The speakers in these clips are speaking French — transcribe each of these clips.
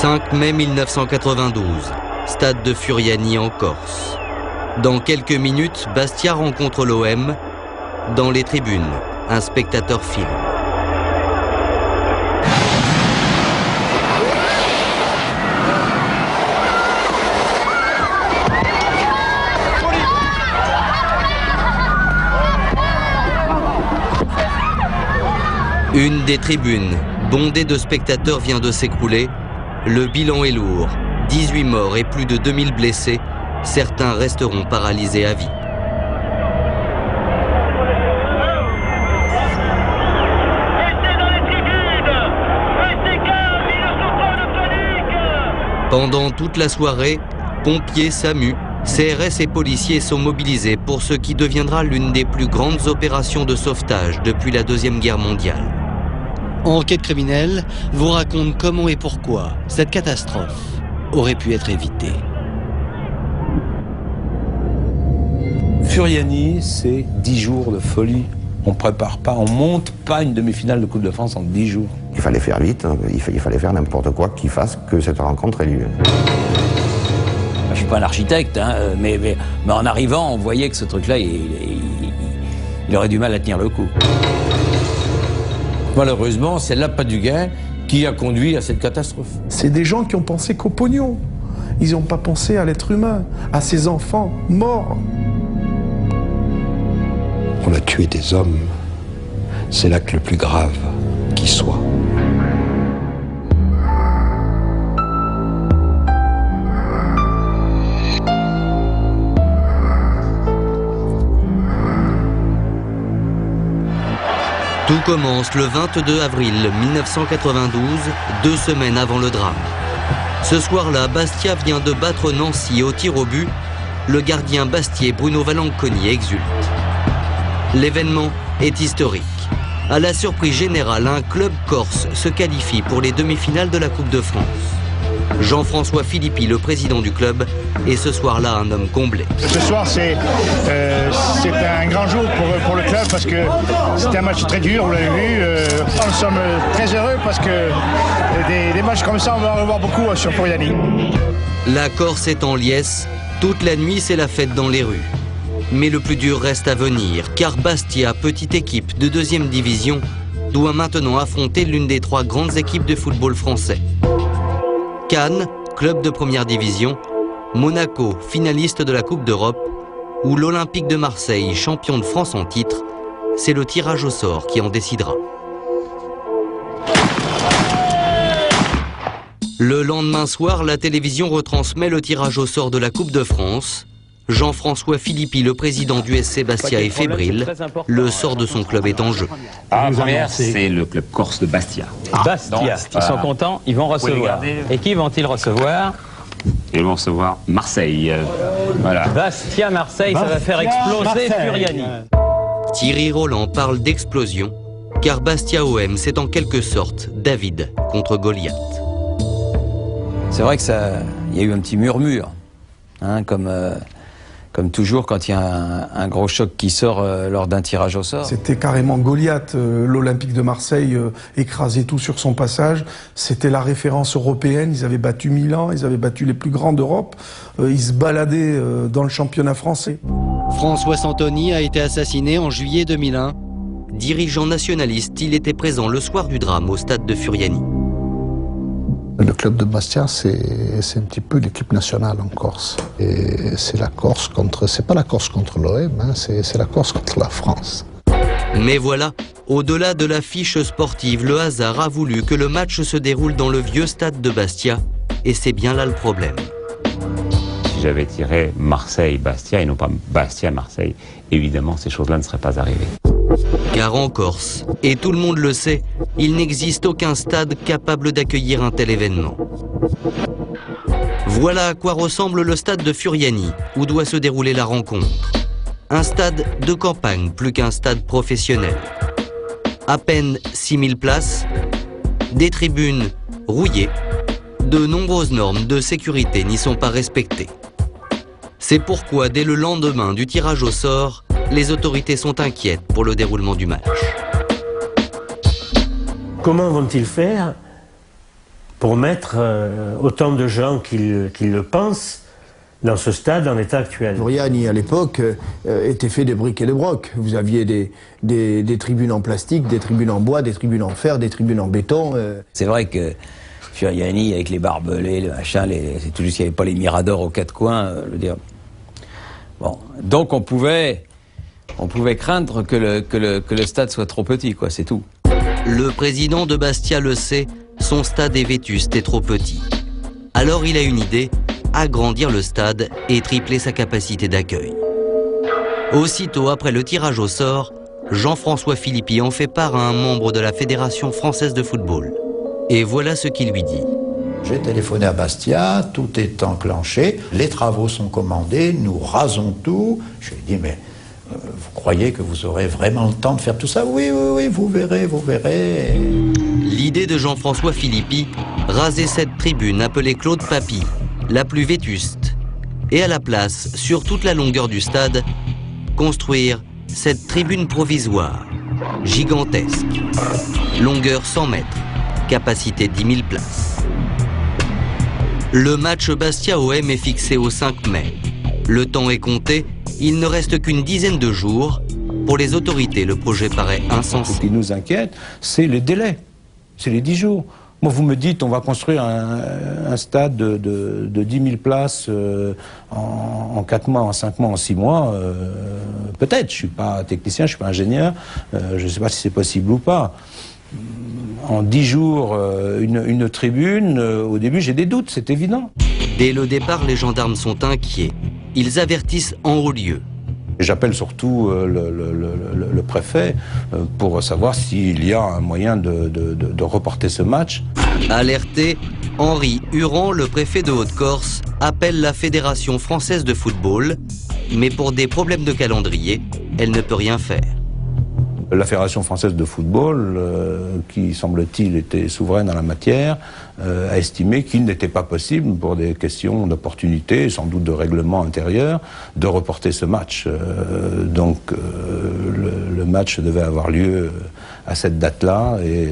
5 mai 1992, stade de Furiani en Corse. Dans quelques minutes, Bastia rencontre l'OM. Dans les tribunes, un spectateur filme. Une des tribunes, bondée de spectateurs, vient de s'écrouler. Le bilan est lourd, 18 morts et plus de 2000 blessés. Certains resteront paralysés à vie. Pendant toute la soirée, pompiers, SAMU, CRS et policiers sont mobilisés pour ce qui deviendra l'une des plus grandes opérations de sauvetage depuis la Deuxième Guerre mondiale. Enquête criminelle vous raconte comment et pourquoi cette catastrophe aurait pu être évitée. Furiani, c'est 10 jours de folie. On prépare pas, on monte pas une demi-finale de Coupe de France en 10 jours. Il fallait faire vite, il fallait faire n'importe quoi qui fasse que cette rencontre ait lieu. Je suis pas un architecte, hein, mais en arrivant, on voyait que ce truc-là, il aurait du mal à tenir le coup. Malheureusement, c'est l'appât du gain qui a conduit à cette catastrophe. C'est des gens qui ont pensé qu'au pognon. Ils n'ont pas pensé à l'être humain, à ces enfants morts. On a tué des hommes. C'est l'acte le plus grave qui soit. Tout commence le 22 avril 1992, 2 semaines avant le drame. Ce soir-là, Bastia vient de battre Nancy au tir au but. Le gardien bastiais Bruno Valanconi exulte. L'événement est historique. À la surprise générale, un club corse se qualifie pour les demi-finales de la Coupe de France. Jean-François Philippi, le président du club, est ce soir-là un homme comblé. Ce soir, c'est un grand jour pour le club parce que c'était un match très dur, vous l'avez vu. Nous sommes très heureux parce que des matchs comme ça, on va en revoir beaucoup sur Furiani. La Corse est en liesse. Toute la nuit, c'est la fête dans les rues. Mais le plus dur reste à venir, car Bastia, petite équipe de 2e division, doit maintenant affronter l'une des 3 grandes équipes de football français. Cannes, club de première division, Monaco, finaliste de la Coupe d'Europe, ou l'Olympique de Marseille, champion de France en titre, c'est le tirage au sort qui en décidera. Le lendemain soir, la télévision retransmet le tirage au sort de la Coupe de France. Jean-François Philippi, le président du SC Bastia, est fébrile. Le sort de son club est en jeu. La première, c'est le club corse de Bastia. Bastia, ils sont contents, ils vont recevoir. Et qui vont-ils recevoir? Ils vont recevoir Marseille. Voilà. Bastia-Marseille, ça va faire exploser Furiani. Thierry Roland parle d'explosion, car Bastia-OM, c'est en quelque sorte David contre Goliath. C'est vrai que il y a eu un petit murmure, hein, comme toujours quand il y a un gros choc qui sort lors d'un tirage au sort. C'était carrément Goliath, l'Olympique de Marseille écrasait tout sur son passage. C'était la référence européenne, ils avaient battu Milan, ils avaient battu les plus grands d'Europe. Ils se baladaient dans le championnat français. François Santoni a été assassiné en juillet 2001. Dirigeant nationaliste, il était présent le soir du drame au stade de Furiani. Le club de Bastia, c'est un petit peu l'équipe nationale en Corse. Et c'est la Corse contre... C'est pas la Corse contre l'OM, hein, c'est la Corse contre la France. Mais voilà, au-delà de l'affiche sportive, le hasard a voulu que le match se déroule dans le vieux stade de Bastia. Et c'est bien là le problème. Si j'avais tiré Marseille-Bastia et non pas Bastia-Marseille, évidemment, ces choses-là ne seraient pas arrivées. Car en Corse, et tout le monde le sait, il n'existe aucun stade capable d'accueillir un tel événement. Voilà à quoi ressemble le stade de Furiani, où doit se dérouler la rencontre. Un stade de campagne plus qu'un stade professionnel. À peine 6000 places, des tribunes rouillées, de nombreuses normes de sécurité n'y sont pas respectées. C'est pourquoi, dès le lendemain du tirage au sort, les autorités sont inquiètes pour le déroulement du match. Comment vont-ils faire pour mettre autant de gens qu'ils le pensent dans ce stade en l'état actuel. Floriani, à l'époque, était fait de briques et de broc. Vous aviez des tribunes en plastique, des tribunes en bois, des tribunes en fer, des tribunes en béton. C'est vrai que Floriani, avec les barbelés, le machin, c'est tout juste qu'il n'y avait pas les miradors aux quatre coins, je veux dire. Bon, donc on pouvait craindre que le stade soit trop petit, quoi, c'est tout. Le président de Bastia le sait, son stade est vétuste et trop petit. Alors il a une idée, agrandir le stade et tripler sa capacité d'accueil. Aussitôt après le tirage au sort, Jean-François Philippi en fait part à un membre de la Fédération française de football. Et voilà ce qu'il lui dit. J'ai téléphoné à Bastia, tout est enclenché, les travaux sont commandés, nous rasons tout. Je lui ai dit, mais vous croyez que vous aurez vraiment le temps de faire tout ça? Oui, vous verrez, vous verrez. L'idée de Jean-François Philippi, raser cette tribune appelée Claude Papy, la plus vétuste, et à la place, sur toute la longueur du stade, construire cette tribune provisoire, gigantesque, longueur 100 mètres, capacité 10 000 places. Le match Bastia-OM est fixé au 5 mai. Le temps est compté, il ne reste qu'une dizaine de jours. Pour les autorités, le projet paraît insensé. Ce qui nous inquiète, c'est les délais, c'est les 10 jours. Moi, vous me dites, on va construire un stade de 10 000 places en 4 mois, en 5 mois, en 6 mois. Peut-être, je ne suis pas technicien, je ne suis pas ingénieur, je ne sais pas si c'est possible ou pas. En 10 jours, une tribune, au début, j'ai des doutes, c'est évident. Dès le départ, les gendarmes sont inquiets. Ils avertissent en haut lieu. J'appelle surtout le préfet pour savoir s'il y a un moyen de reporter ce match. Alerté, Henri Huron, le préfet de Haute-Corse, appelle la Fédération française de football, mais pour des problèmes de calendrier, elle ne peut rien faire. La Fédération française de football, qui semble-t-il était souveraine en la matière, a estimé qu'il n'était pas possible, pour des questions d'opportunité, sans doute de règlement intérieur, de reporter ce match. Donc le match devait avoir lieu à cette date-là et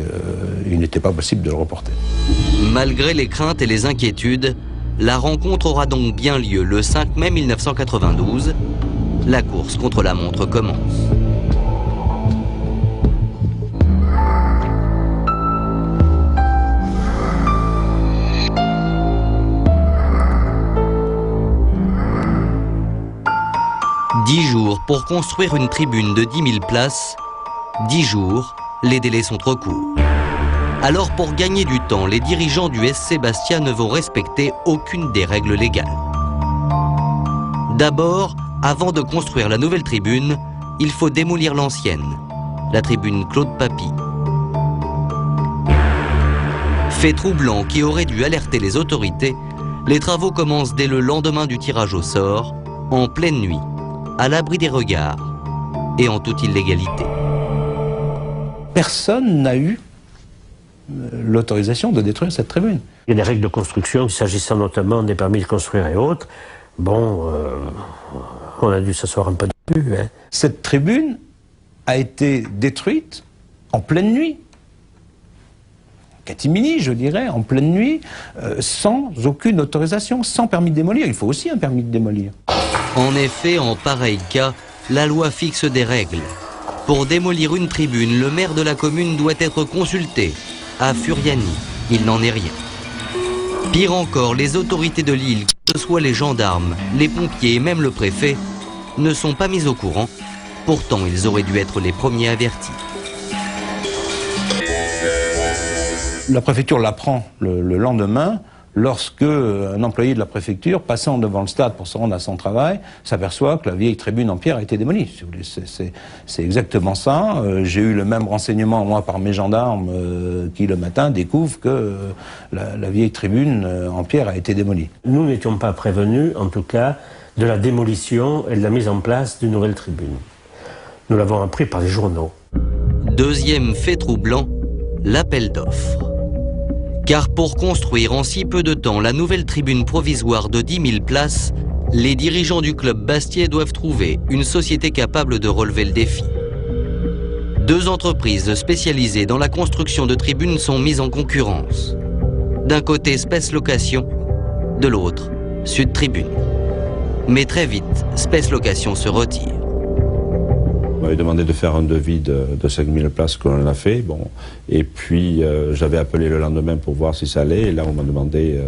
il n'était pas possible de le reporter. Malgré les craintes et les inquiétudes, la rencontre aura donc bien lieu le 5 mai 1992. La course contre la montre commence. « 10 jours pour construire une tribune de 10 000 places. 10 jours, les délais sont trop courts. Alors pour gagner du temps, les dirigeants du SC Bastia ne vont respecter aucune des règles légales. D'abord, avant de construire la nouvelle tribune, il faut démolir l'ancienne, la tribune Claude Papy. Fait troublant qui aurait dû alerter les autorités, les travaux commencent dès le lendemain du tirage au sort, en pleine nuit, à l'abri des regards et en toute illégalité. Personne n'a eu l'autorisation de détruire cette tribune. Il y a des règles de construction, s'agissant notamment des permis de construire et autres. Bon, on a dû s'asseoir un peu dessus. Hein. Cette tribune a été détruite en pleine nuit. Catimini, je dirais, en pleine nuit, sans aucune autorisation, sans permis de démolir. Il faut aussi un permis de démolir. En effet, en pareil cas, la loi fixe des règles. Pour démolir une tribune, le maire de la commune doit être consulté. À Furiani, il n'en est rien. Pire encore, les autorités de l'île, que ce soit les gendarmes, les pompiers et même le préfet, ne sont pas mis au courant. Pourtant, ils auraient dû être les premiers avertis. La préfecture l'apprend le lendemain, lorsque un employé de la préfecture, passant devant le stade pour se rendre à son travail, s'aperçoit que la vieille tribune en pierre a été démolie. C'est exactement ça. J'ai eu le même renseignement, moi, par mes gendarmes, qui, le matin, découvrent que la vieille tribune en pierre a été démolie. Nous n'étions pas prévenus, en tout cas, de la démolition et de la mise en place d'une nouvelle tribune. Nous l'avons appris par les journaux. Deuxième fait troublant, l'appel d'offres. Car pour construire en si peu de temps la nouvelle tribune provisoire de 10 000 places, les dirigeants du club bastiais doivent trouver une société capable de relever le défi. 2 entreprises spécialisées dans la construction de tribunes sont mises en concurrence. D'un côté, Spes Location, de l'autre, Sud Tribune. Mais très vite, Spes Location se retire. On m'avait demandé de faire un devis de 5000 places que l'on a fait. Bon. Et puis, j'avais appelé le lendemain pour voir si ça allait. Et là, on m'a demandé,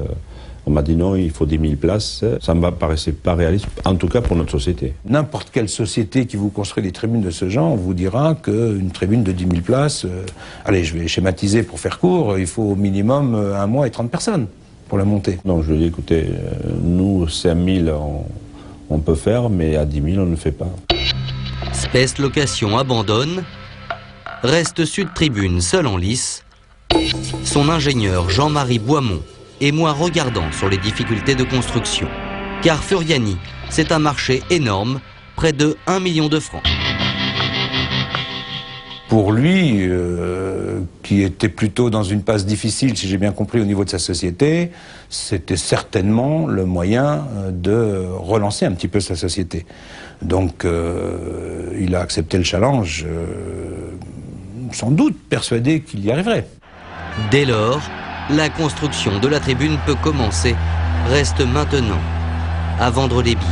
on m'a dit non, il faut 10 000 places. Ça ne me paraissait pas réaliste, en tout cas pour notre société. N'importe quelle société qui vous construit des tribunes de ce genre vous dira qu'une tribune de 10 000 places, allez, je vais schématiser pour faire court, il faut au minimum 1 mois et 30 personnes pour la monter. Donc je lui ai dit, écoutez, nous, 5 000, on peut faire, mais à 10 000, on ne fait pas. Spes Location abandonne, reste Sud Tribune seul en lice, son ingénieur Jean-Marie Boismont et moi regardant sur les difficultés de construction. Car Furiani, c'est un marché énorme, près de 1 million de francs. Pour lui, qui était plutôt dans une passe difficile, si j'ai bien compris, au niveau de sa société, c'était certainement le moyen de relancer un petit peu sa société. Donc, il a accepté le challenge, sans doute persuadé qu'il y arriverait. Dès lors, la construction de la tribune peut commencer. Reste maintenant à vendre les billets.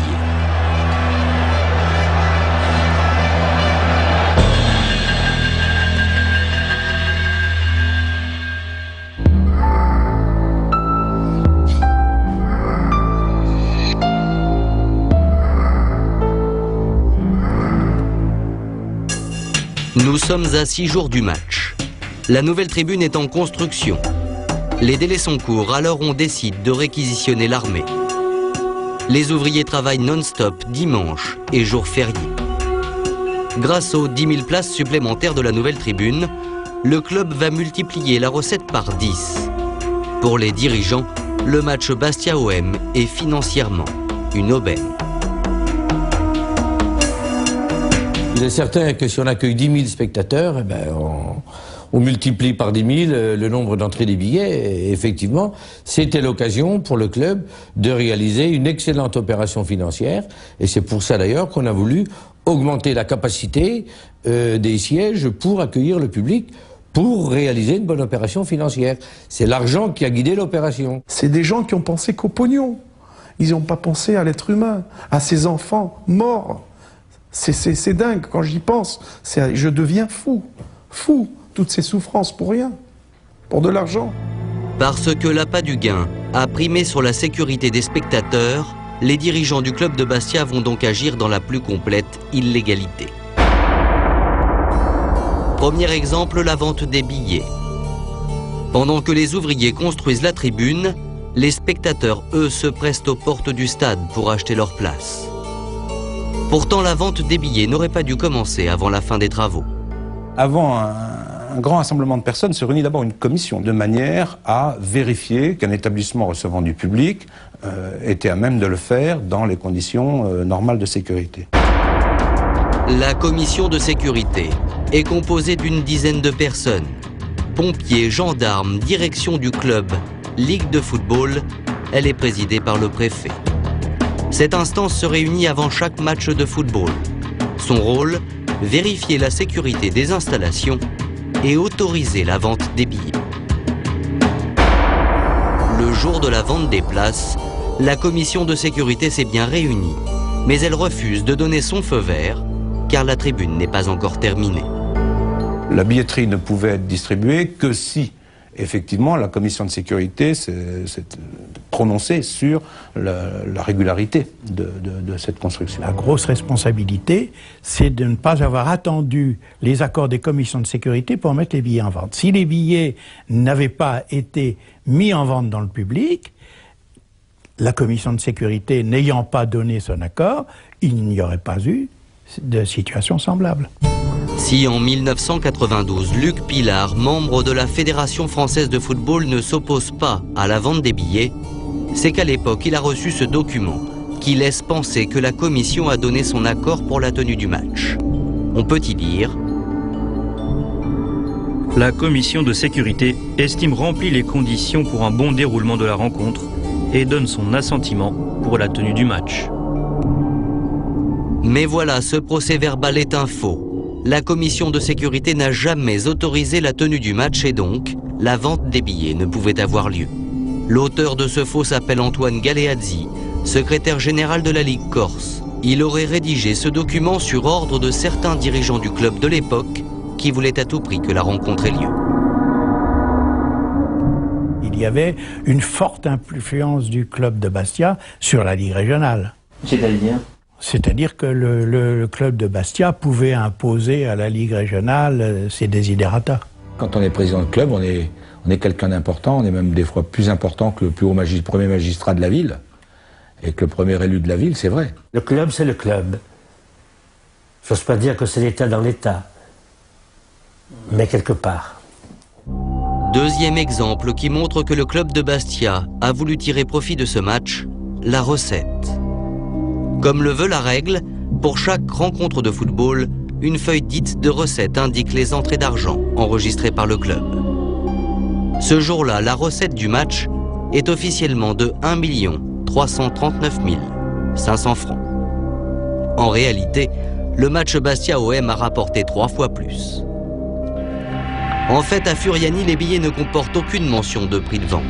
Nous sommes à 6 jours du match. La nouvelle tribune est en construction. Les délais sont courts, alors on décide de réquisitionner l'armée. Les ouvriers travaillent non-stop dimanche et jours fériés. Grâce aux 10 000 places supplémentaires de la nouvelle tribune, le club va multiplier la recette par 10. Pour les dirigeants, le match Bastia-OM est financièrement une aubaine. Il est certain que si on accueille 10 000 spectateurs, eh ben on multiplie par 10 000 le nombre d'entrées des billets. Et effectivement, c'était l'occasion pour le club de réaliser une excellente opération financière. Et c'est pour ça d'ailleurs qu'on a voulu augmenter la capacité des sièges pour accueillir le public, pour réaliser une bonne opération financière. C'est l'argent qui a guidé l'opération. C'est des gens qui ont pensé qu'au pognon. Ils n'ont pas pensé à l'être humain, à ces enfants morts. C'est dingue, quand j'y pense, je deviens fou, toutes ces souffrances pour rien, pour de l'argent. Parce que l'appât du gain a primé sur la sécurité des spectateurs, les dirigeants du club de Bastia vont donc agir dans la plus complète illégalité. Premier exemple, la vente des billets. Pendant que les ouvriers construisent la tribune, les spectateurs, eux, se pressent aux portes du stade pour acheter leur place. Pourtant, la vente des billets n'aurait pas dû commencer avant la fin des travaux. Avant un grand rassemblement de personnes, se réunit d'abord une commission, de manière à vérifier qu'un établissement recevant du public était à même de le faire dans les conditions normales de sécurité. La commission de sécurité est composée d'une dizaine de personnes. Pompiers, gendarmes, direction du club, ligue de football, elle est présidée par le préfet. Cette instance se réunit avant chaque match de football. Son rôle, vérifier la sécurité des installations et autoriser la vente des billets. Le jour de la vente des places, la commission de sécurité s'est bien réunie, mais elle refuse de donner son feu vert, car la tribune n'est pas encore terminée. La billetterie ne pouvait être distribuée que si, effectivement, la commission de sécurité s'est prononcée sur la régularité de cette construction. La grosse responsabilité, c'est de ne pas avoir attendu les accords des commissions de sécurité pour mettre les billets en vente. Si les billets n'avaient pas été mis en vente dans le public, la commission de sécurité n'ayant pas donné son accord, il n'y aurait pas eu de situation semblable. Si en 1992, Luc Pillard, membre de la Fédération française de football, ne s'oppose pas à la vente des billets, c'est qu'à l'époque, il a reçu ce document qui laisse penser que la commission a donné son accord pour la tenue du match. On peut y lire: la commission de sécurité estime remplir les conditions pour un bon déroulement de la rencontre et donne son assentiment pour la tenue du match. Mais voilà, ce procès-verbal est un faux. La commission de sécurité n'a jamais autorisé la tenue du match et donc la vente des billets ne pouvait avoir lieu. L'auteur de ce faux s'appelle Antoine Galeazzi, secrétaire général de la Ligue Corse. Il aurait rédigé ce document sur ordre de certains dirigeants du club de l'époque qui voulaient à tout prix que la rencontre ait lieu. Il y avait une forte influence du club de Bastia sur la Ligue régionale. C'est-à-dire que le club de Bastia pouvait imposer à la Ligue régionale ses desiderata. Quand on est président de club, on est quelqu'un d'important, on est même des fois plus important que le plus haut premier magistrat de la ville, et que le premier élu de la ville, c'est vrai. Le club, c'est le club. J'ose pas dire que c'est l'État dans l'État, mais quelque part. Deuxième exemple qui montre que le club de Bastia a voulu tirer profit de ce match, la recette. Comme le veut la règle, pour chaque rencontre de football, une feuille dite de recette indique les entrées d'argent enregistrées par le club. Ce jour-là, la recette du match est officiellement de 1 339 500 francs. En réalité, le match Bastia-OM a rapporté 3 fois plus. En fait, à Furiani, les billets ne comportent aucune mention de prix de vente.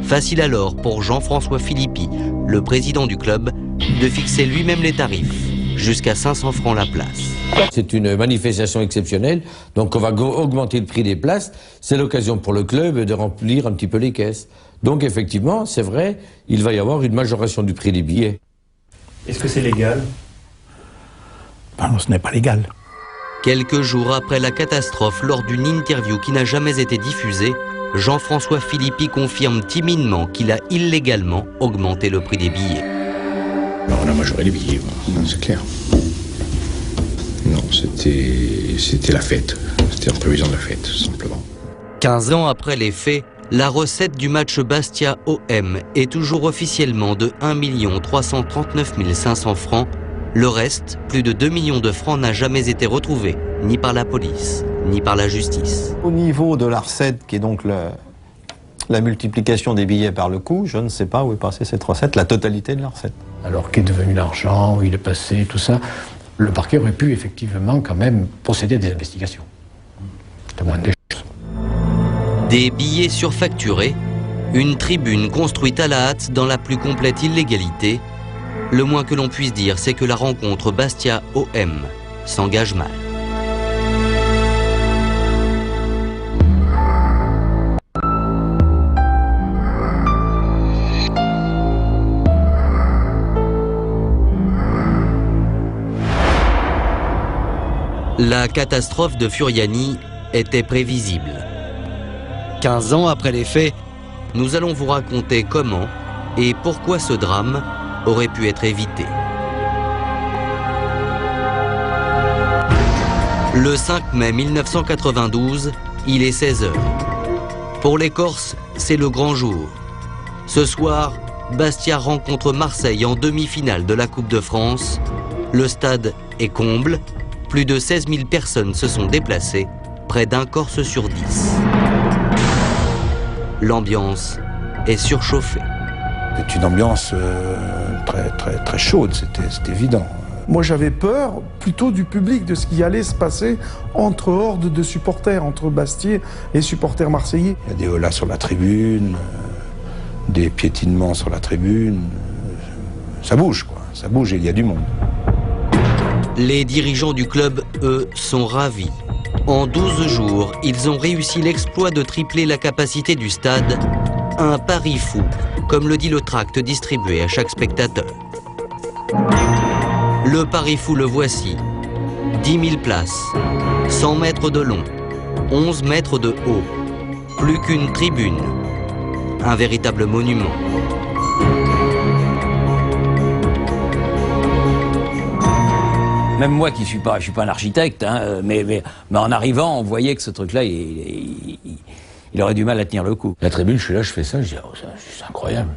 Facile alors pour Jean-François Philippi, le président du club, de fixer lui-même les tarifs, jusqu'à 500 francs la place. C'est une manifestation exceptionnelle, donc on va augmenter le prix des places. C'est l'occasion pour le club de remplir un petit peu les caisses. Donc effectivement, c'est vrai, il va y avoir une majoration du prix des billets. Est-ce que c'est légal? Non, ce n'est pas légal. Quelques jours après la catastrophe, lors d'une interview qui n'a jamais été diffusée, Jean-François Philippi confirme timidement qu'il a illégalement augmenté le prix des billets. Alors on a majoré les billets, c'est clair. Non, c'était la fête. C'était en prévision de la fête, simplement. 15 ans après les faits, la recette du match Bastia-OM est toujours officiellement de 1 339 500 francs. Le reste, plus de 2 millions de francs, n'a jamais été retrouvé, ni par la police, ni par la justice. Au niveau de la recette, qui est donc la multiplication des billets par le coût, je ne sais pas où est passée cette recette, la totalité de la recette. Alors qu'est devenu l'argent, où il est passé, tout ça, le parquet aurait pu effectivement quand même procéder à des investigations. C'est moins des choses. Des billets surfacturés, une tribune construite à la hâte dans la plus complète illégalité. Le moins que l'on puisse dire, c'est que la rencontre Bastia-OM s'engage mal. La catastrophe de Furiani était prévisible. 15 ans après les faits, nous allons vous raconter comment et pourquoi ce drame aurait pu être évité. Le 5 mai 1992, il est 16h. Pour les Corses, c'est le grand jour. Ce soir, Bastia rencontre Marseille en demi-finale de la Coupe de France. Le stade est comble. Plus de 16 000 personnes se sont déplacées, près d'un Corse sur 10. L'ambiance est surchauffée. C'est une ambiance très chaude, c'est évident. Moi j'avais peur plutôt du public, de ce qui allait se passer entre hordes de supporters, entre Bastiais et supporters marseillais. Il y a des holas sur la tribune, des piétinements sur la tribune. Ça bouge, quoi. Ça bouge et il y a du monde. Les dirigeants du club, eux, sont ravis. En 12 jours, ils ont réussi l'exploit de tripler la capacité du stade. Un pari fou, comme le dit le tract distribué à chaque spectateur. Le pari fou, le voici. 10 000 places, 100 mètres de long, 11 mètres de haut. Plus qu'une tribune. Un véritable monument. Même moi qui je suis pas un architecte, hein, mais en arrivant, on voyait que ce truc-là, il aurait du mal à tenir le coup. La tribune, je suis là, je fais ça, je dis, oh, c'est incroyable.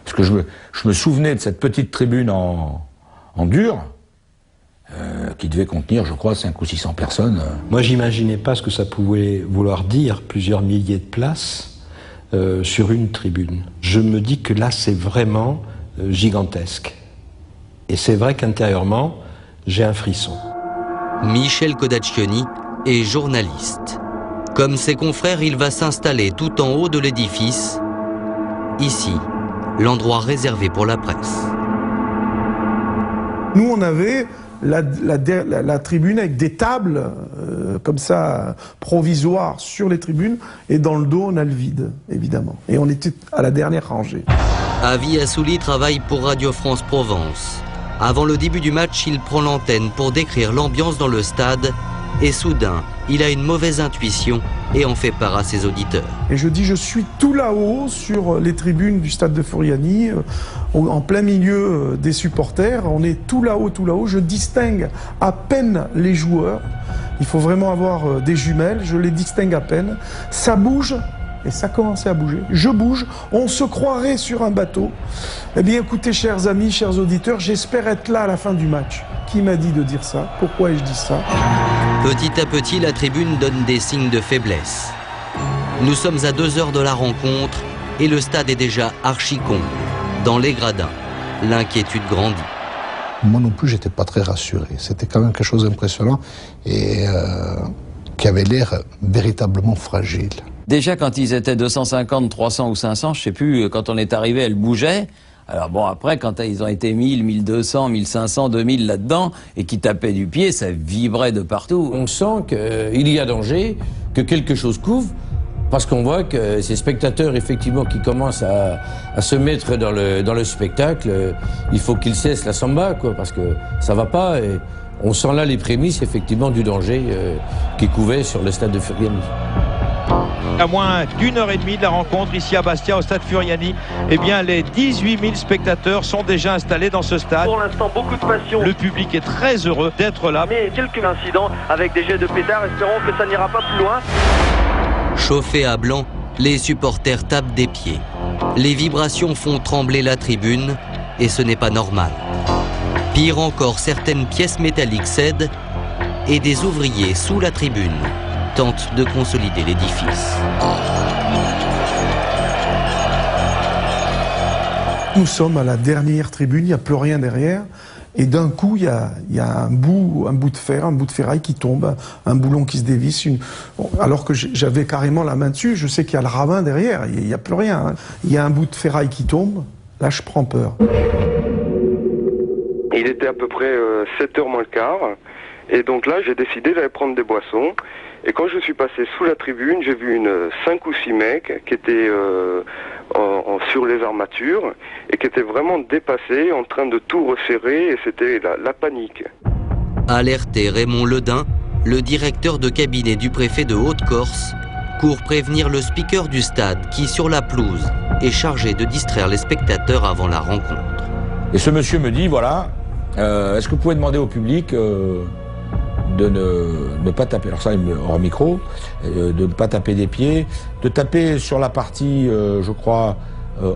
Parce que je me souvenais de cette petite tribune en dur, qui devait contenir, je crois, 500 ou 600 personnes. Moi, j'imaginais pas ce que ça pouvait vouloir dire, plusieurs milliers de places sur une tribune. Je me dis que là, c'est vraiment gigantesque. Et c'est vrai qu'intérieurement, j'ai un frisson. Michel Codaccioni est journaliste. Comme ses confrères, il va s'installer tout en haut de l'édifice. Ici, l'endroit réservé pour la presse. Nous, on avait la tribune avec des tables, comme ça, provisoires sur les tribunes, et dans le dos, on a le vide, évidemment. Et on était à la dernière rangée. Avi Assouli travaille pour Radio France Provence. Avant le début du match, il prend l'antenne pour décrire l'ambiance dans le stade, et soudain, il a une mauvaise intuition et en fait part à ses auditeurs. Et je dis, je suis tout là-haut sur les tribunes du stade de Furiani, en plein milieu des supporters. On est tout là-haut. Je distingue à peine les joueurs. Il faut vraiment avoir des jumelles. Je les distingue à peine. Ça bouge. Et ça commençait à bouger. Je bouge, on se croirait sur un bateau. Eh bien écoutez, chers amis, chers auditeurs, j'espère être là à la fin du match. Qui m'a dit de dire ça? Pourquoi ai-je dit ça? Petit à petit, la tribune donne des signes de faiblesse. Nous sommes à 2 heures de la rencontre et le stade est déjà archi-comble. Dans les gradins, l'inquiétude grandit. Moi non plus, j'étais pas très rassuré. C'était quand même quelque chose d'impressionnant et qui avait l'air véritablement fragile. Déjà, quand ils étaient 250, 300 ou 500, je sais plus, quand on est arrivé, elle bougeait. Alors bon, après, quand ils ont été 1000, 1200, 1500, 2000 là-dedans, et qui tapaient du pied, ça vibrait de partout. On sent qu'il y a danger, que quelque chose couvre, parce qu'on voit que ces spectateurs, effectivement, qui commencent à se mettre dans le spectacle, il faut qu'ils cessent la samba, quoi, parce que ça va pas, et on sent là les prémices, effectivement, du danger qui couvait sur le stade de Furiani. À moins d'1h30 de la rencontre ici à Bastia au stade Furiani, eh bien les 18 000 spectateurs sont déjà installés dans ce stade. Pour l'instant, beaucoup de passion. Le public est très heureux d'être là. Mais quelques incidents avec des jets de pétards, espérons que ça n'ira pas plus loin. Chauffés à blanc, les supporters tapent des pieds. Les vibrations font trembler la tribune et ce n'est pas normal. Pire encore, certaines pièces métalliques cèdent et des ouvriers sous la tribune tentent de consolider l'édifice. Nous sommes à la dernière tribune, il n'y a plus rien derrière. Et d'un coup, il y a un bout de fer, un bout de ferraille qui tombe, un boulon qui se dévisse. Alors que j'avais carrément la main dessus, je sais qu'il y a le ravin derrière, il n'y a plus rien. Hein. Il y a un bout de ferraille qui tombe, là je prends peur. Il était à peu près 7h moins le quart. Et donc là, j'ai décidé d'aller prendre des boissons. Et quand je suis passé sous la tribune, j'ai vu 5 ou 6 mecs qui étaient sur les armatures et qui étaient vraiment dépassés, en train de tout resserrer, et c'était la panique. Alerté, Raymond Ledin, le directeur de cabinet du préfet de Haute-Corse, court prévenir le speaker du stade qui, sur la pelouse, est chargé de distraire les spectateurs avant la rencontre. Et ce monsieur me dit, voilà, est-ce que vous pouvez demander au public de ne pas taper, alors ça hors micro, de ne pas taper des pieds, de taper sur la partie, je crois,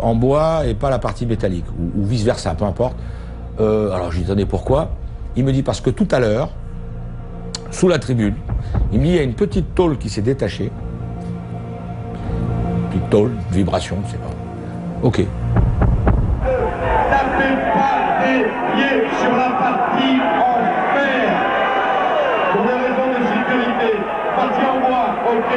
en bois et pas la partie métallique, ou vice-versa, peu importe. Alors je lui dis, pourquoi? Il me dit, parce que tout à l'heure, sous la tribune, il me dit, il y a une petite tôle qui s'est détachée. Une petite tôle, une vibration, je sais pas. Ok. Tapez pas des pieds sur la partie en fer. Pour des raisons de sécurité. Partie en bois, ok,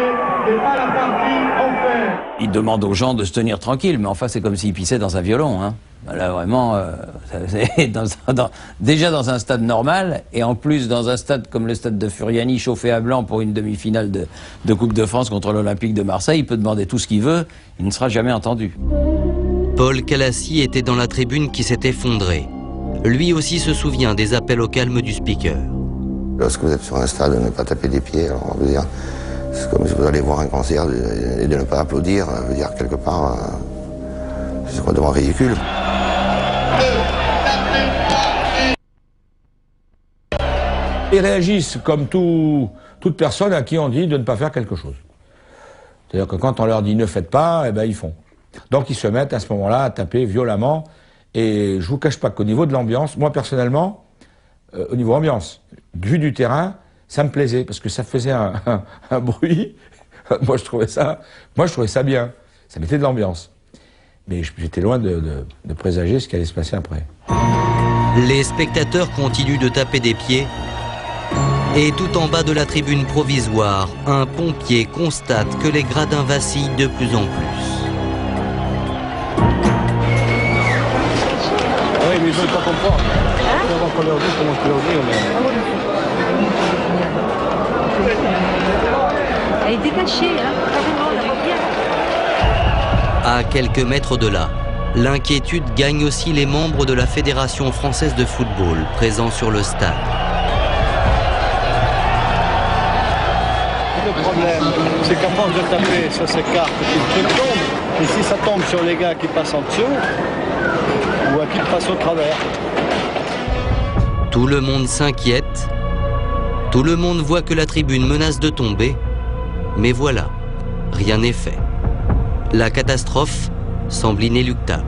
et pas la partie en fer. Il demande aux gens de se tenir tranquilles, mais enfin c'est comme s'il pissait dans un violon. Hein. Là vraiment, déjà dans un stade normal, et en plus dans un stade comme le stade de Furiani, chauffé à blanc pour une demi-finale de Coupe de France contre l'Olympique de Marseille, il peut demander tout ce qu'il veut, il ne sera jamais entendu. Paul Calassi était dans la tribune qui s'est effondrée. Lui aussi se souvient des appels au calme du speaker. Lorsque vous êtes sur un stade, ne pas taper des pieds, alors on veut dire, c'est comme si vous allez voir un concert et de ne pas applaudir, veut dire quelque part, c'est complètement ridicule. Ils réagissent comme toute personne à qui on dit de ne pas faire quelque chose. C'est-à-dire que quand on leur dit ne faites pas, eh ben ils font. Donc ils se mettent à ce moment-là à taper violemment. Et je vous cache pas qu'au niveau de l'ambiance, moi personnellement, au niveau ambiance, vu du terrain, ça me plaisait parce que ça faisait un bruit. Moi je trouvais ça bien. Ça mettait de l'ambiance. Mais j'étais loin de présager ce qui allait se passer après. Les spectateurs continuent de taper des pieds. Et tout en bas de la tribune provisoire, un pompier constate que les gradins vacillent de plus en plus. ils ne veulent pas comprendre. Avant qu'on leur dise comment je peux leur dire. Elle est détachée, hein, carrément, la bien. À quelques mètres de là, l'inquiétude gagne aussi les membres de la Fédération française de football présents sur le stade. Le problème, c'est qu'à force de taper sur ces cartes, le truc tombe. Et si ça tombe sur les gars qui passent en dessous, ou à qui passent au travers. Tout le monde s'inquiète. Tout le monde voit que la tribune menace de tomber. Mais voilà, rien n'est fait. La catastrophe semble inéluctable.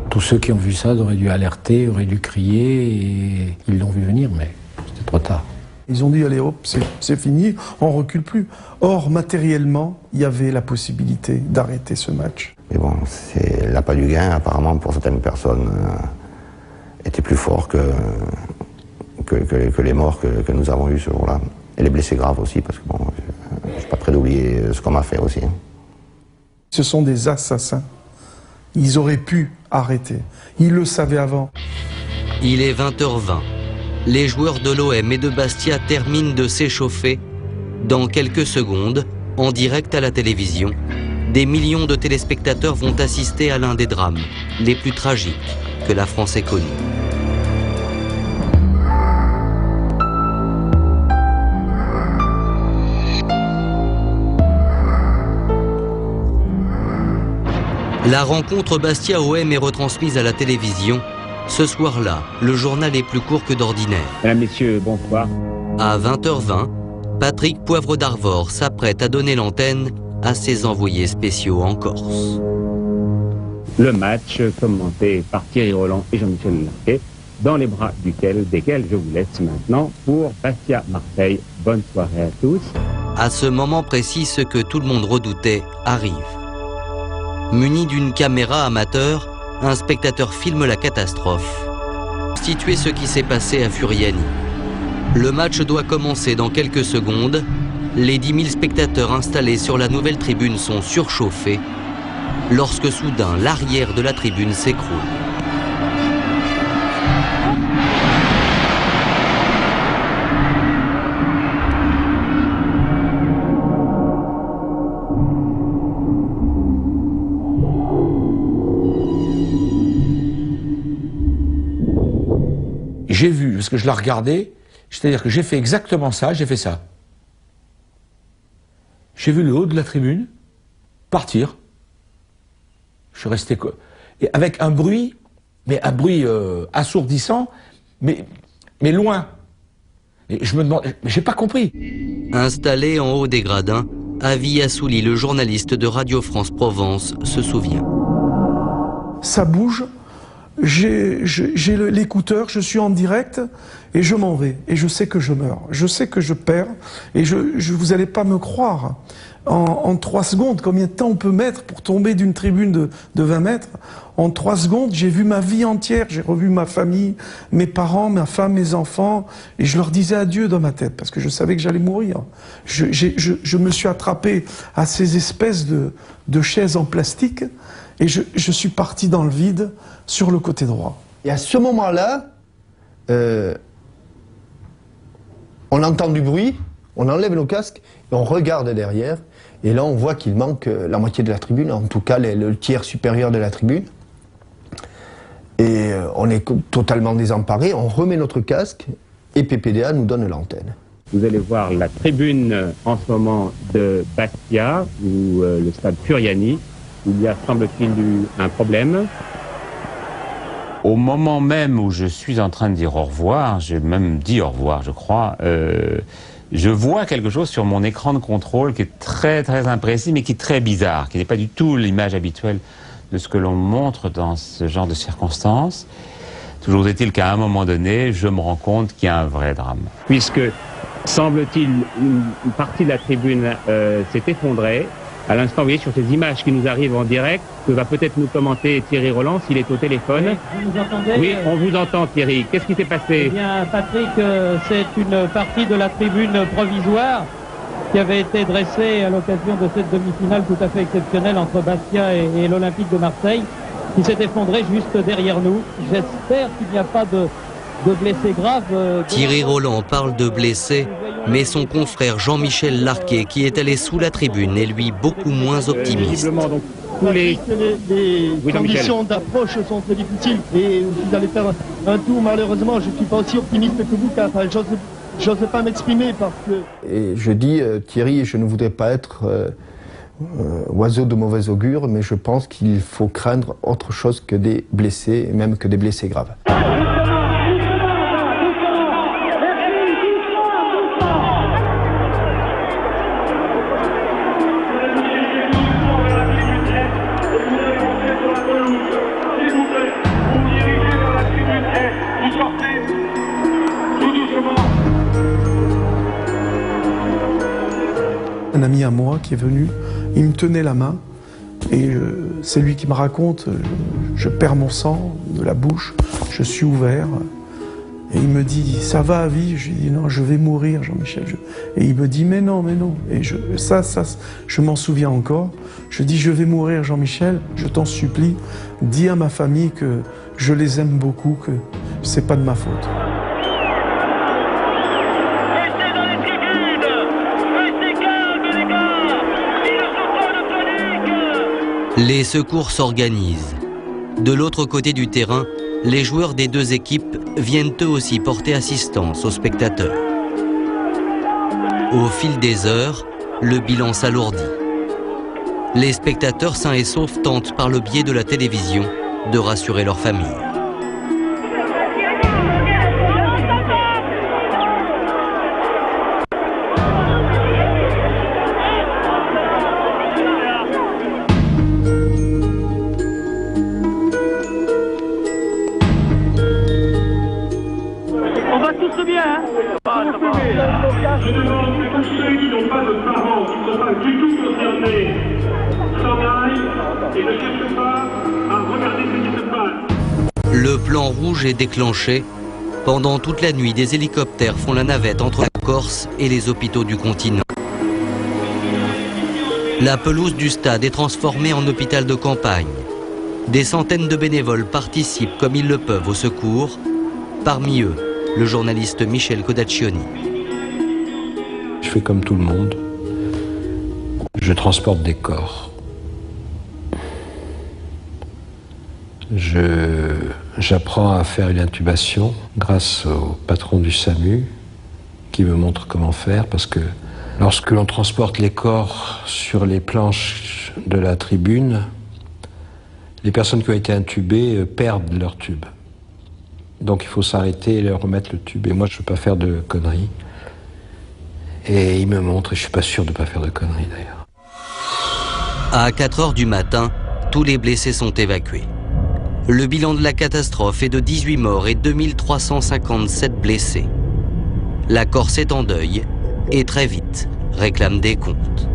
Tous ceux qui ont vu ça auraient dû alerter, auraient dû crier, et ils l'ont vu venir, mais c'était trop tard. Ils ont dit, allez hop, c'est fini, on recule plus. Or, matériellement, il y avait la possibilité d'arrêter ce match. Mais bon, l'appât du gain, apparemment, pour certaines personnes, était plus fort que les morts que nous avons eus ce jour-là. Et les blessés graves aussi, parce que bon, je ne suis pas prêt d'oublier ce qu'on m'a fait aussi. Ce sont des assassins. Ils auraient pu arrêter. Ils le savaient avant. Il est 20h20. Les joueurs de l'OM et de Bastia terminent de s'échauffer. Dans quelques secondes, en direct à la télévision, des millions de téléspectateurs vont assister à l'un des drames les plus tragiques que la France ait connus. La rencontre Bastia-OM est retransmise à la télévision. Ce soir-là, le journal est plus court que d'ordinaire. Mesdames, Messieurs, bonsoir. À 20h20, Patrick Poivre d'Arvor s'apprête à donner l'antenne à ses envoyés spéciaux en Corse. Le match commenté par Thierry Roland et Jean-Michel Larquet, dans les bras desquels je vous laisse maintenant pour Bastia-Marseille. Bonne soirée à tous. À ce moment précis, ce que tout le monde redoutait arrive. Muni d'une caméra amateur, un spectateur filme la catastrophe. Situer ce qui s'est passé à Furiani. Le match doit commencer dans quelques secondes. Les 10 000 spectateurs installés sur la nouvelle tribune sont surchauffés lorsque soudain l'arrière de la tribune s'écroule. J'ai vu, parce que je la regardais, c'est-à-dire que j'ai fait exactement ça, j'ai fait ça. J'ai vu le haut de la tribune partir. Je suis resté et avec un bruit, mais un bruit assourdissant, mais loin. Et je me demande, mais j'ai pas compris. Installé en haut des gradins, Avi Assouli, le journaliste de Radio France Provence, se souvient. Ça bouge. J'ai l'écouteur, je suis en direct et je m'en vais. Et je sais que je meurs. Je sais que je perds. Et vous n'allez pas me croire. En 3 secondes, combien de temps on peut mettre pour tomber d'une tribune de 20 mètres? En 3 secondes, j'ai vu ma vie entière. J'ai revu ma famille, mes parents, ma femme, mes enfants. Et je leur disais adieu dans ma tête parce que je savais que j'allais mourir. Je me suis attrapé à ces espèces de chaises en plastique. Et je suis parti dans le vide sur le côté droit. Et à ce moment-là, on entend du bruit, on enlève nos casques et on regarde derrière. Et là, on voit qu'il manque la moitié de la tribune, en tout cas le tiers supérieur de la tribune. Et on est totalement désemparé, on remet notre casque et PPDA nous donne l'antenne. Vous allez voir la tribune en ce moment de Bastia, ou le stade Furiani. Il y a, semble-t-il, eu un problème. Au moment même où je suis en train de dire au revoir, j'ai même dit au revoir, je crois, je vois quelque chose sur mon écran de contrôle qui est très très imprécis, mais qui est très bizarre, qui n'est pas du tout l'image habituelle de ce que l'on montre dans ce genre de circonstances. Toujours est-il qu'à un moment donné, je me rends compte qu'il y a un vrai drame. Puisque, semble-t-il, une partie de la tribune s'est effondrée. À l'instant, vous voyez, sur ces images qui nous arrivent en direct, que va peut-être nous commenter Thierry Roland s'il est au téléphone. Oui, vous nous entendez? Oui, on vous entend, Thierry. Qu'est-ce qui s'est passé? Eh bien, Patrick, c'est une partie de la tribune provisoire qui avait été dressé à l'occasion de cette demi-finale tout à fait exceptionnelle entre Bastia et l'Olympique de Marseille, qui s'est effondré juste derrière nous. J'espère qu'il n'y a pas de blessés graves. Thierry Roland parle de blessés, mais son confrère Jean-Michel Larquet, qui est allé sous la tribune, est lui beaucoup moins optimiste. Les conditions d'approche sont très difficiles et vous allez faire un tour. Malheureusement, je ne suis pas aussi optimiste que vous, car j'ose pas m'exprimer parce que... Et je dis, Thierry, je ne voudrais pas être oiseau de mauvais augure, mais je pense qu'il faut craindre autre chose que des blessés, et même que des blessés graves. Un ami à moi qui est venu, il me tenait la main et c'est lui qui me raconte, je perds mon sang de la bouche, je suis ouvert et il me dit « ça va à vie ?» Je lui dis « non, je vais mourir Jean-Michel ». Et il me dit « mais non, mais non ». Et ça, je m'en souviens encore. Je dis « je vais mourir Jean-Michel, je t'en supplie, dis à ma famille que je les aime beaucoup, que c'est pas de ma faute ». Les secours s'organisent. De l'autre côté du terrain, les joueurs des deux équipes viennent eux aussi porter assistance aux spectateurs. Au fil des heures, le bilan s'alourdit. Les spectateurs sains et saufs tentent par le biais de la télévision de rassurer leur famille. Le plan rouge est déclenché. Pendant toute la nuit, des hélicoptères font la navette entre la Corse et les hôpitaux du continent. La pelouse du stade est transformée en hôpital de campagne. Des centaines de bénévoles participent comme ils le peuvent au secours. Parmi eux, le journaliste Michel Codaccioni. Je fais comme tout le monde. Je transporte des corps. J'apprends à faire une intubation grâce au patron du SAMU qui me montre comment faire, parce que lorsque l'on transporte les corps sur les planches de la tribune, les personnes qui ont été intubées perdent leur tube. Donc il faut s'arrêter et leur remettre le tube. Et moi, je ne veux pas faire de conneries. Et il me montre, et je ne suis pas sûr de ne pas faire de conneries d'ailleurs. À 4 heures du matin, tous les blessés sont évacués. Le bilan de la catastrophe est de 18 morts et 2357 blessés. La Corse est en deuil et très vite réclame des comptes.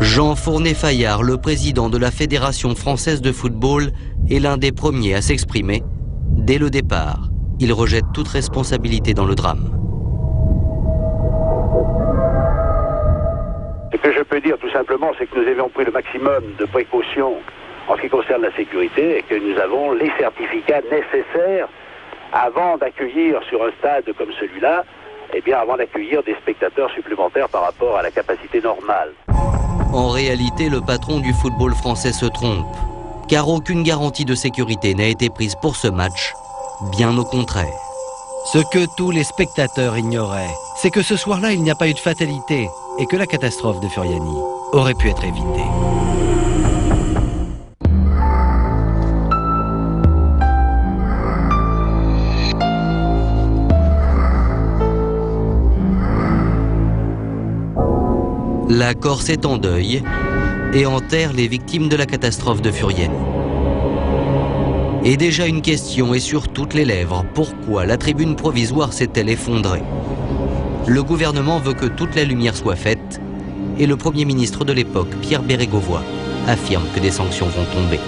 Jean Fournet-Fayard, le président de la Fédération française de football, est l'un des premiers à s'exprimer. Dès le départ, il rejette toute responsabilité dans le drame. Ce que je peux dire tout simplement, c'est que nous avions pris le maximum de précautions en ce qui concerne la sécurité et que nous avons les certificats nécessaires avant d'accueillir sur un stade comme celui-là, eh bien avant d'accueillir des spectateurs supplémentaires par rapport à la capacité normale. En réalité, le patron du football français se trompe, car aucune garantie de sécurité n'a été prise pour ce match, bien au contraire. Ce que tous les spectateurs ignoraient, c'est que ce soir-là, il n'y a pas eu de fatalité et que la catastrophe de Furiani aurait pu être évitée. La Corse est en deuil et enterre les victimes de la catastrophe de Furiani. Et déjà une question est sur toutes les lèvres. Pourquoi la tribune provisoire s'est-elle effondrée? Le gouvernement veut que toute la lumière soit faite et le Premier ministre de l'époque, Pierre Bérégovoy, affirme que des sanctions vont tomber.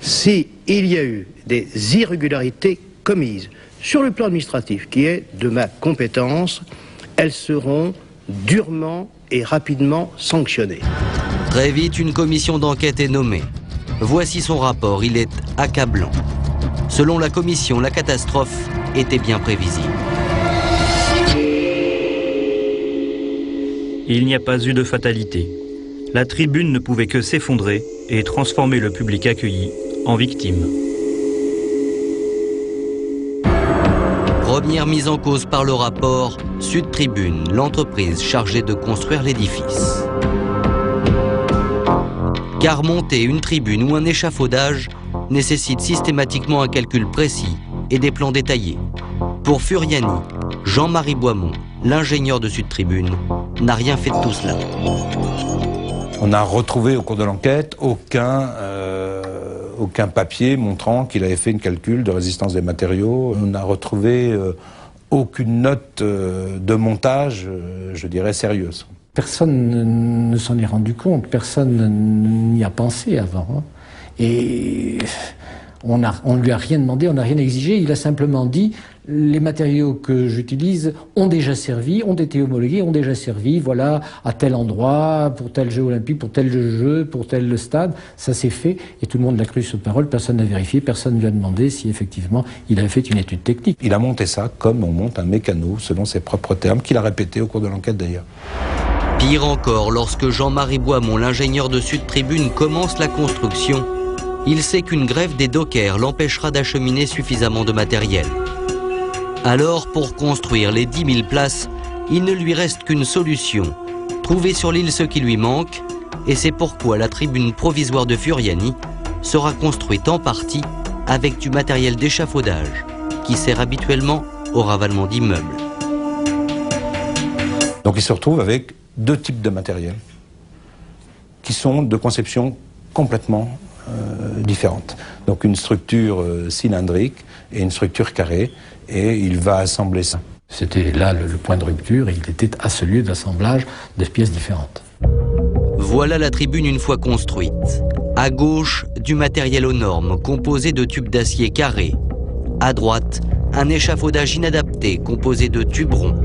S'il y a eu des irrégularités commises Sur le plan administratif, qui est de ma compétence, elles seront durement et rapidement sanctionnées. Très vite, une commission d'enquête est nommée. Voici son rapport, il est accablant. Selon la commission, la catastrophe était bien prévisible. Il n'y a pas eu de fatalité. La tribune ne pouvait que s'effondrer et transformer le public accueilli en victime. Première mise en cause par le rapport, Sud Tribune, l'entreprise chargée de construire l'édifice. Car monter une tribune ou un échafaudage nécessite systématiquement un calcul précis et des plans détaillés. Pour Furiani, Jean-Marie Boismont, l'ingénieur de Sud Tribune, n'a rien fait de tout cela. On n'a retrouvé au cours de l'enquête aucun papier montrant qu'il avait fait une calcul de résistance des matériaux. On n'a retrouvé aucune note de montage, je dirais, sérieuse. Personne ne s'en est rendu compte, personne n'y a pensé avant. Hein. Et on ne lui a rien demandé, on n'a rien exigé, il a simplement dit les matériaux que j'utilise ont déjà servi, ont été homologués, ont déjà servi, voilà, à tel endroit, pour tel jeu olympique, pour tel jeu, pour tel stade, ça s'est fait, et tout le monde l'a cru sur parole, personne n'a vérifié, personne ne lui a demandé si effectivement il avait fait une étude technique. Il a monté ça comme on monte un mécano, selon ses propres termes, qu'il a répété au cours de l'enquête d'ailleurs. Pire encore, lorsque Jean-Marie Boismont, l'ingénieur de Sud Tribune, commence la construction, il sait qu'une grève des dockers l'empêchera d'acheminer suffisamment de matériel. Alors, pour construire les 10 000 places, il ne lui reste qu'une solution, trouver sur l'île ce qui lui manque, et c'est pourquoi la tribune provisoire de Furiani sera construite en partie avec du matériel d'échafaudage, qui sert habituellement au ravalement d'immeubles. Donc il se retrouve avec deux types de matériel, qui sont de conception complètement différentes. Donc une structure cylindrique et une structure carrée, et il va assembler ça. C'était là le point de rupture, et il était à ce lieu d'assemblage de pièces différentes. Voilà la tribune une fois construite. À gauche, du matériel aux normes, composé de tubes d'acier carrés. À droite, un échafaudage inadapté, composé de tubes ronds.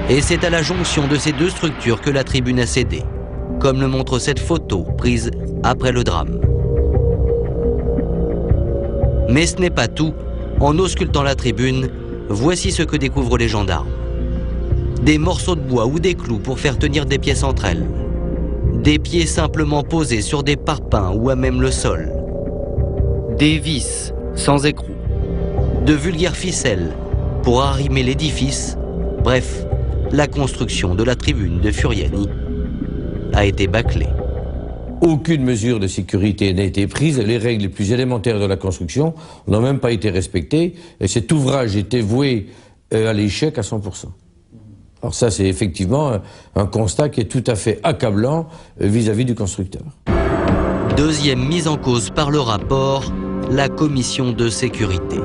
Et c'est à la jonction de ces deux structures que la tribune a cédé, comme le montre cette photo prise après le drame. Mais ce n'est pas tout. En auscultant la tribune, voici ce que découvrent les gendarmes. Des morceaux de bois ou des clous pour faire tenir des pièces entre elles. Des pieds simplement posés sur des parpaings ou à même le sol. Des vis sans écrou. De vulgaires ficelles pour arrimer l'édifice. Bref, la construction de la tribune de Furiani a été bâclée. Aucune mesure de sécurité n'a été prise, les règles les plus élémentaires de la construction n'ont même pas été respectées, et cet ouvrage était voué à l'échec à 100%. Alors ça, c'est effectivement un constat qui est tout à fait accablant vis-à-vis du constructeur. Deuxième mise en cause par le rapport, la commission de sécurité.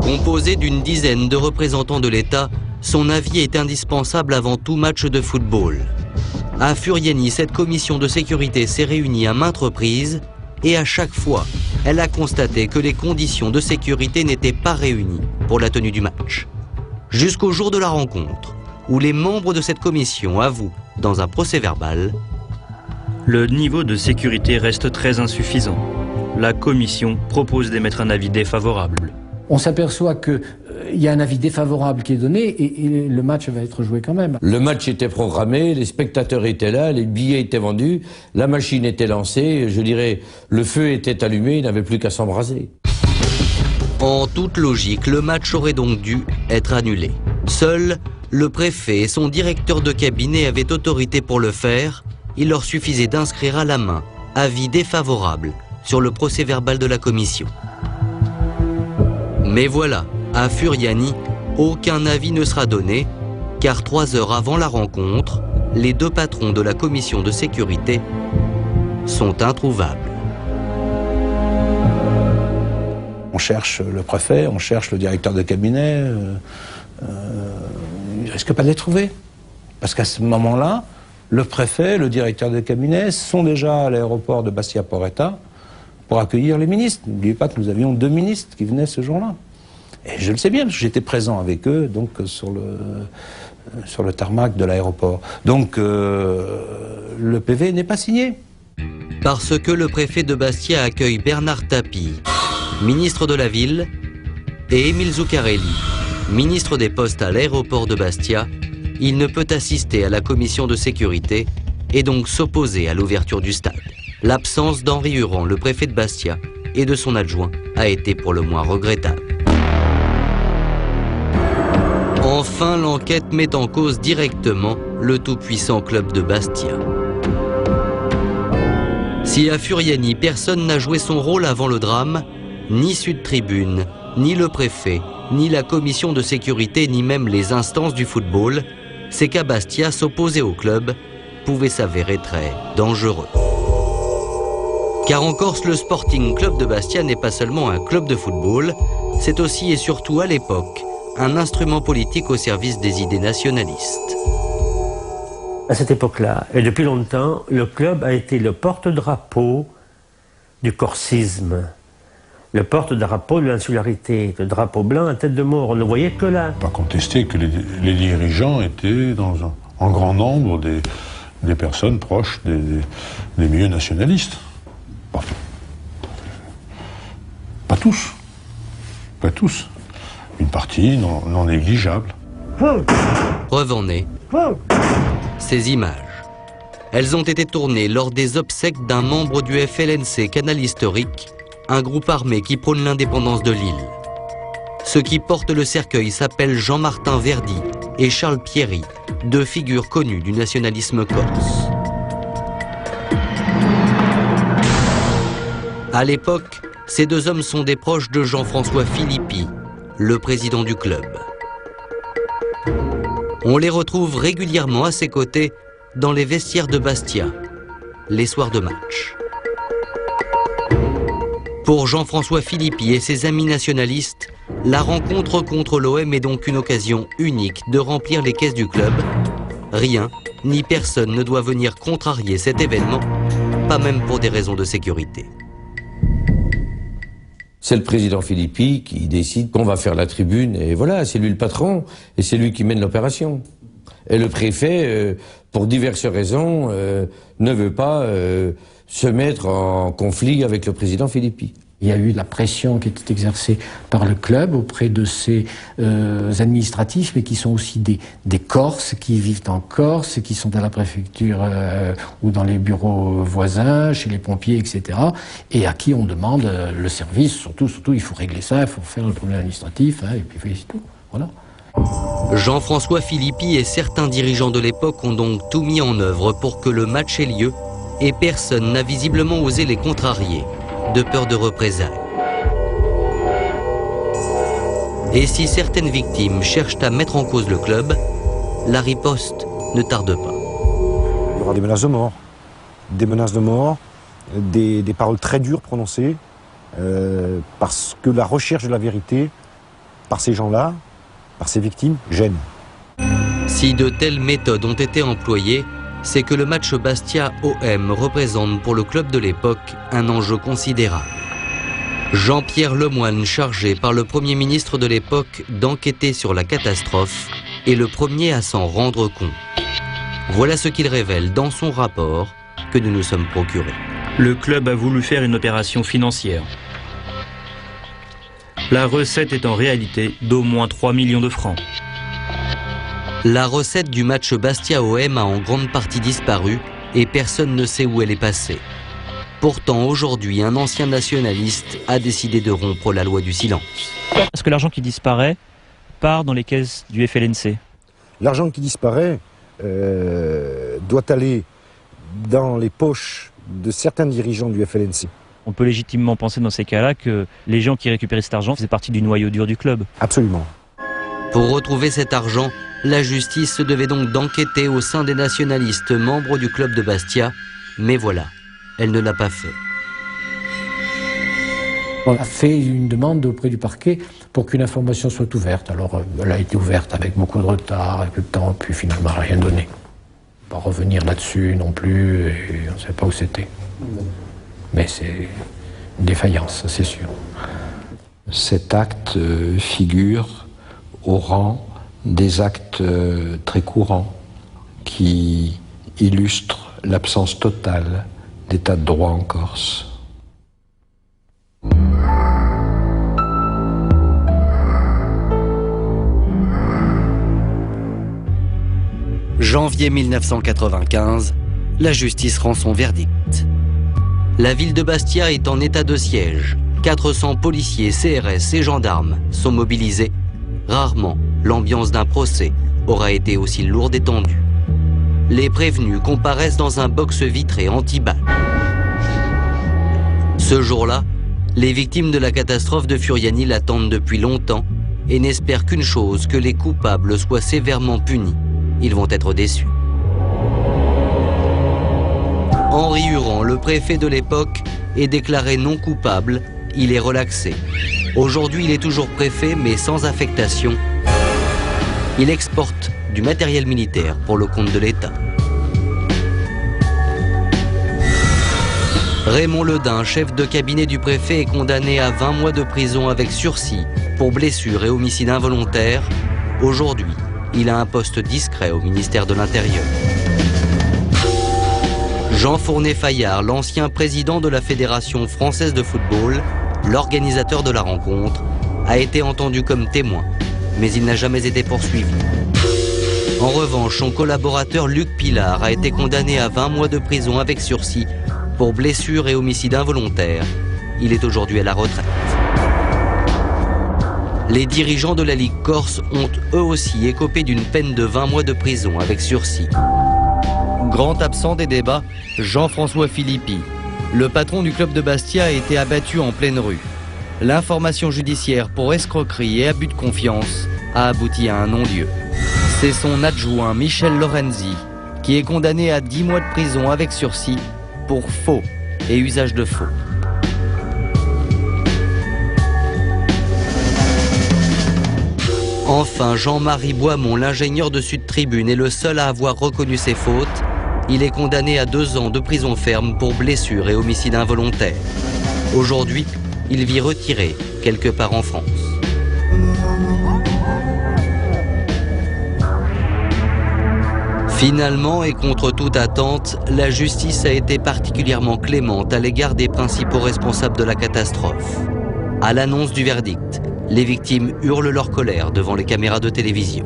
Composée d'une dizaine de représentants de l'État, son avis est indispensable avant tout match de football. À Furiani, cette commission de sécurité s'est réunie à maintes reprises et à chaque fois, elle a constaté que les conditions de sécurité n'étaient pas réunies pour la tenue du match. Jusqu'au jour de la rencontre, où les membres de cette commission avouent, dans un procès-verbal, « Le niveau de sécurité reste très insuffisant. La commission propose d'émettre un avis défavorable. » On s'aperçoit qu'il y a un avis défavorable qui est donné et le match va être joué quand même. Le match était programmé, les spectateurs étaient là, les billets étaient vendus, la machine était lancée, je dirais, le feu était allumé, il n'avait plus qu'à s'embraser. En toute logique, le match aurait donc dû être annulé. Seul le préfet et son directeur de cabinet avaient autorité pour le faire. Il leur suffisait d'inscrire à la main avis défavorable sur le procès-verbal de la commission. Mais voilà, à Furiani, aucun avis ne sera donné, car 3 heures avant la rencontre, les deux patrons de la commission de sécurité sont introuvables. On cherche le préfet, on cherche le directeur de cabinet, ils ne risquent pas de les trouver. Parce qu'à ce moment-là, le préfet, le directeur de cabinet sont déjà à l'aéroport de Bastia-Poretta pour accueillir les ministres. N'oubliez pas que nous avions 2 ministres qui venaient ce jour-là. Et je le sais bien, parce que j'étais présent avec eux, donc sur le tarmac de l'aéroport. Donc le PV n'est pas signé. Parce que le préfet de Bastia accueille Bernard Tapie, ministre de la ville, et Émile Zuccarelli, ministre des Postes à l'aéroport de Bastia, il ne peut assister à la commission de sécurité et donc s'opposer à l'ouverture du stade. L'absence d'Henri Huron, le préfet de Bastia, et de son adjoint a été pour le moins regrettable. Enfin, l'enquête met en cause directement le tout-puissant club de Bastia. Si à Furiani, personne n'a joué son rôle avant le drame, ni Sud Tribune, ni le préfet, ni la commission de sécurité, ni même les instances du football, c'est qu'à Bastia, s'opposer au club pouvait s'avérer très dangereux. Car en Corse, le Sporting Club de Bastia n'est pas seulement un club de football, c'est aussi et surtout à l'époque un instrument politique au service des idées nationalistes. À cette époque-là, et depuis longtemps, le club a été le porte-drapeau du corsisme, le porte-drapeau de l'insularité, le drapeau blanc à tête de mort. On ne voyait que là. Pas contester que les dirigeants étaient en grand nombre des personnes proches des milieux nationalistes. Pas tous. Pas tous. Une partie non négligeable. Preuve en est, ces images. Elles ont été tournées lors des obsèques d'un membre du FLNC Canal Historique, un groupe armé qui prône l'indépendance de l'île. Ceux qui portent le cercueil s'appellent Jean-Martin Verdi et Charles Pierry, 2 figures connues du nationalisme corse. À l'époque, ces 2 hommes sont des proches de Jean-François Philippi, le président du club. On les retrouve régulièrement à ses côtés dans les vestiaires de Bastia, les soirs de match. Pour Jean-François Philippi et ses amis nationalistes, la rencontre contre l'OM est donc une occasion unique de remplir les caisses du club. Rien ni personne ne doit venir contrarier cet événement, pas même pour des raisons de sécurité. C'est le président Philippi qui décide qu'on va faire la tribune, et voilà, c'est lui le patron, et c'est lui qui mène l'opération. Et le préfet, pour diverses raisons, ne veut pas se mettre en conflit avec le président Philippi. Il y a eu la pression qui était exercée par le club auprès de ses administratifs, mais qui sont aussi des Corses, qui vivent en Corse, qui sont à la préfecture ou dans les bureaux voisins, chez les pompiers, etc. Et à qui on demande le service, surtout, il faut régler ça, il faut faire le problème administratif, et puis c'est tout. Voilà. Jean-François Philippi et certains dirigeants de l'époque ont donc tout mis en œuvre pour que le match ait lieu, et personne n'a visiblement osé les contrarier, de peur de représailles. Et si certaines victimes cherchent à mettre en cause le club, la riposte ne tarde pas. Il y aura des menaces de mort, des paroles très dures prononcées, parce que la recherche de la vérité, par ces gens-là, par ces victimes, gêne. Si de telles méthodes ont été employées, c'est que le match Bastia-OM représente pour le club de l'époque un enjeu considérable. Jean-Pierre Lemoine, chargé par le Premier ministre de l'époque d'enquêter sur la catastrophe, est le premier à s'en rendre compte. Voilà ce qu'il révèle dans son rapport que nous nous sommes procurés. Le club a voulu faire une opération financière. La recette est en réalité d'au moins 3 millions de francs. La recette du match Bastia-OM a en grande partie disparu et personne ne sait où elle est passée. Pourtant, aujourd'hui, un ancien nationaliste a décidé de rompre la loi du silence. Est-ce que l'argent qui disparaît part dans les caisses du FLNC? L'argent qui disparaît doit aller dans les poches de certains dirigeants du FLNC. On peut légitimement penser dans ces cas-là que les gens qui récupéraient cet argent faisaient partie du noyau dur du club. Absolument. Pour retrouver cet argent, la justice se devait donc d'enquêter au sein des nationalistes membres du club de Bastia, mais voilà, elle ne l'a pas fait. On a fait une demande auprès du parquet pour qu'une information soit ouverte. Alors, elle a été ouverte avec beaucoup de retard, avec peu de temps, puis finalement rien donné. Pas revenir là-dessus non plus, et on ne sait pas où c'était. Mais défaillance, c'est sûr. Cet acte figure au rang des actes très courants qui illustrent l'absence totale d'état de droit en Corse. Janvier 1995, la justice rend son verdict. La ville de Bastia est en état de siège. 400 policiers, CRS et gendarmes sont mobilisés. Rarement, l'ambiance d'un procès aura été aussi lourde et tendue. Les prévenus comparaissent dans un box vitré anti-balles. Ce jour-là, les victimes de la catastrophe de Furiani l'attendent depuis longtemps et n'espèrent qu'une chose, que les coupables soient sévèrement punis. Ils vont être déçus. Henri Huron, le préfet de l'époque, est déclaré non coupable. Il est relaxé. Aujourd'hui, il est toujours préfet, mais sans affectation. Il exporte du matériel militaire pour le compte de l'État. Raymond Ledin, chef de cabinet du préfet, est condamné à 20 mois de prison avec sursis pour blessure et homicide involontaire. Aujourd'hui, il a un poste discret au ministère de l'Intérieur. Jean Fournet-Fayard, l'ancien président de la Fédération française de football, l'organisateur de la rencontre, a été entendu comme témoin, mais il n'a jamais été poursuivi. En revanche, son collaborateur Luc Pilar a été condamné à 20 mois de prison avec sursis pour blessure et homicide involontaire. Il est aujourd'hui à la retraite. Les dirigeants de la Ligue Corse ont eux aussi écopé d'une peine de 20 mois de prison avec sursis. Grand absent des débats, Jean-François Philippi. Le patron du club de Bastia a été abattu en pleine rue. L'information judiciaire pour escroquerie et abus de confiance a abouti à un non-lieu. C'est son adjoint Michel Lorenzi qui est condamné à 10 mois de prison avec sursis pour faux et usage de faux. Enfin, Jean-Marie Boismont, l'ingénieur de Sud Tribune, est le seul à avoir reconnu ses fautes. Il est condamné à 2 ans de prison ferme pour blessure et homicide involontaire. Aujourd'hui, il vit retiré quelque part en France. Finalement, et contre toute attente, la justice a été particulièrement clémente à l'égard des principaux responsables de la catastrophe. À l'annonce du verdict, les victimes hurlent leur colère devant les caméras de télévision.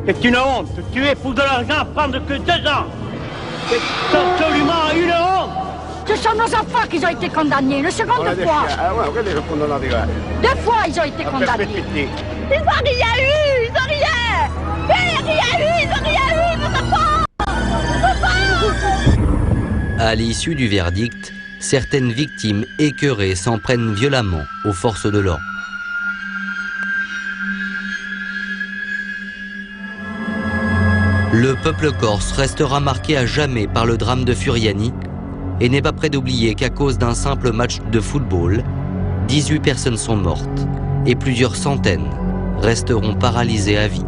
C'est une honte. Tuer pour de l'argent, prendre que 2 ans. C'est absolument une honte. Ce sont nos enfants qui ont été condamnés, le second fois. 2 fois ils ont été condamnés. Ils n'ont rien eu, ils n'ont rien. Ils n'ont rien eu, nos enfants. À l'issue du verdict, certaines victimes écœurées s'en prennent violemment aux forces de l'ordre. Le peuple corse restera marqué à jamais par le drame de Furiani et n'est pas prêt d'oublier qu'à cause d'un simple match de football, 18 personnes sont mortes et plusieurs centaines resteront paralysées à vie.